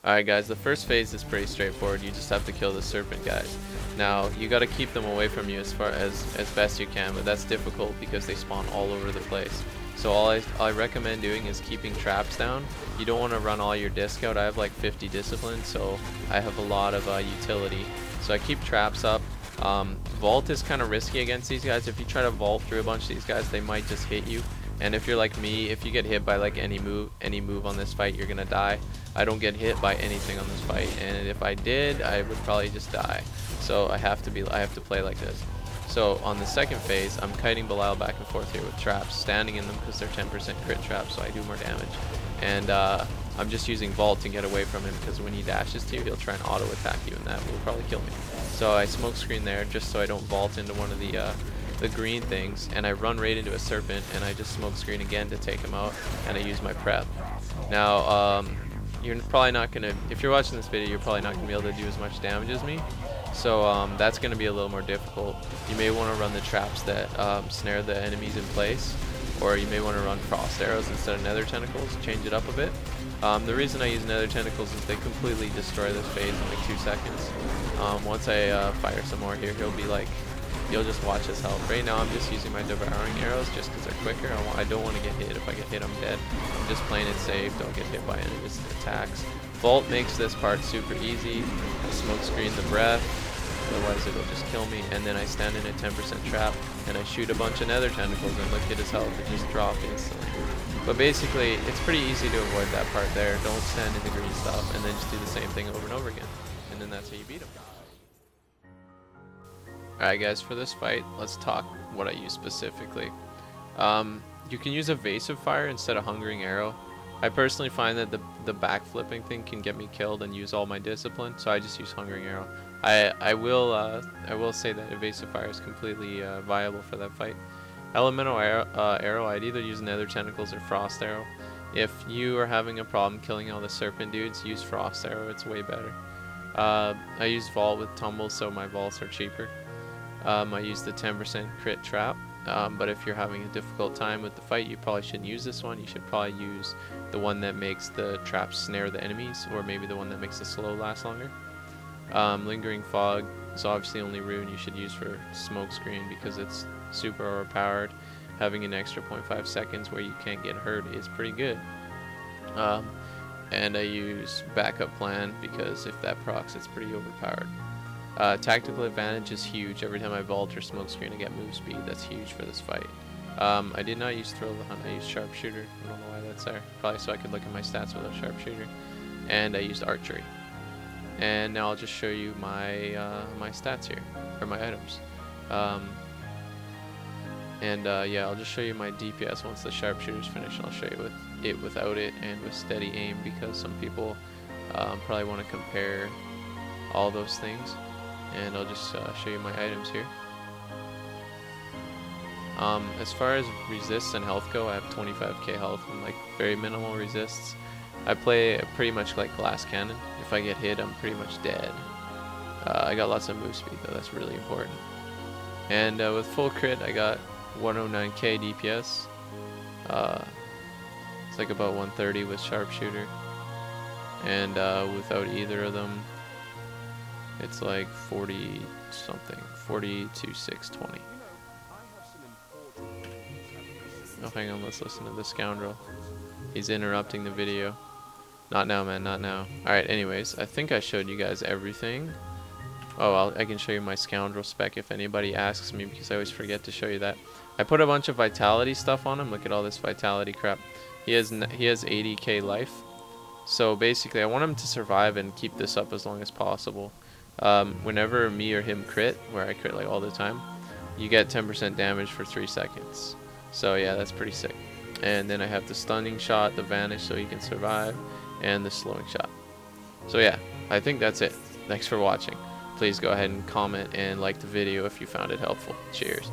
Alright guys, the first phase is pretty straightforward. You just have to kill the serpent guys. Now, you gotta keep them away from you as best you can, but that's difficult because they spawn all over the place. So all I recommend doing is keeping traps down. You don't want to run all your disc out. I have like 50 discipline, so I have a lot of utility. So I keep traps up. Vault is kind of risky against these guys. If you try to vault through a bunch of these guys, they might just hit you. And if you're like me, if you get hit by like any move on this fight, you're gonna die. I don't get hit by anything on this fight, and if I did, I would probably just die. So I have to play like this. So on the second phase, I'm kiting Belial back and forth here with traps, standing in them because they're 10% crit traps, so I do more damage. And I'm just using vault to get away from him because when he dashes to you, he'll try and auto attack you, and that will probably kill me. So I smoke screen there just so I don't vault into one of the green things, and I run right into a serpent, and I just smoke screen again to take him out, and I use my prep. Now you're probably not gonna, if you're watching this video, you're probably not gonna be able to do as much damage as me, so that's gonna be a little more difficult. You may want to run the traps that snare the enemies in place, or you may want to run frost arrows instead of nether tentacles, change it up a bit. The reason I use nether tentacles is they completely destroy this phase in like 2 seconds. Once I fire some more here, he'll be like, you'll just watch his health. Right now I'm just using my devouring arrows just because they're quicker. I don't want to get hit. If I get hit, I'm dead. I'm just playing it safe. Don't get hit by any of his attacks. Vault makes this part super easy. I smoke screen the breath, otherwise it'll just kill me. And then I stand in a 10% trap and I shoot a bunch of nether tentacles, and look at his health, it just dropped instantly. But basically it's pretty easy to avoid that part there. Don't stand in the green stuff, and then just do the same thing over and over again, and then that's how you beat him. Alright guys, for this fight, let's talk what I use specifically. You can use evasive fire instead of hungering arrow. I personally find that the backflipping thing can get me killed and use all my discipline, so I just use hungering arrow. I will say that evasive fire is completely viable for that fight. Elemental arrow, I'd either use nether tentacles or frost arrow. If you are having a problem killing all the serpent dudes, use frost arrow, it's way better. I use vault with tumbles, so my vaults are cheaper. I use the 10% crit trap, but if you're having a difficult time with the fight, you probably shouldn't use this one. You should probably use the one that makes the traps snare the enemies, or maybe the one that makes the slow last longer. Lingering fog is obviously the only rune you should use for smoke screen because it's super overpowered. Having an extra 0.5 seconds where you can't get hurt is pretty good. And I use backup plan because if that procs, it's pretty overpowered. Tactical advantage is huge. Every time I vault or smoke screen, I get move speed. That's huge for this fight. I did not use thrill of the hunt. I used sharpshooter. I don't know why that's there. Probably so I could look at my stats without sharpshooter. And I used archery. And now I'll just show you my my stats here, or my items. Yeah, I'll just show you my DPS once the sharpshooter's finished. I'll show you it without it and with steady aim, because some people probably want to compare all those things. And I'll just show you my items here. As far as resists and health go, I have 25k health and like very minimal resists. I play pretty much like glass cannon. If I get hit, I'm pretty much dead. I got lots of move speed though, that's really important. And with full crit, I got 109k DPS. It's like about 130 with sharpshooter. And without either of them, it's like 40 something, 42 620. Oh, hang on, let's listen to the scoundrel. He's interrupting the video. Not now, man, not now. Alright, anyways, I think I showed you guys everything. Oh, I can show you my scoundrel spec if anybody asks me, because I always forget to show you that. I put a bunch of vitality stuff on him. Look at all this vitality crap. He has 80k life. So basically, I want him to survive and keep this up as long as possible. Whenever me or him crit, where I crit like all the time, you get 10% damage for 3 seconds. So yeah, that's pretty sick. And then I have the stunning shot, the vanish so he can survive, and the slowing shot. So yeah, I think that's it. Thanks for watching. Please go ahead and comment and like the video if you found it helpful. Cheers.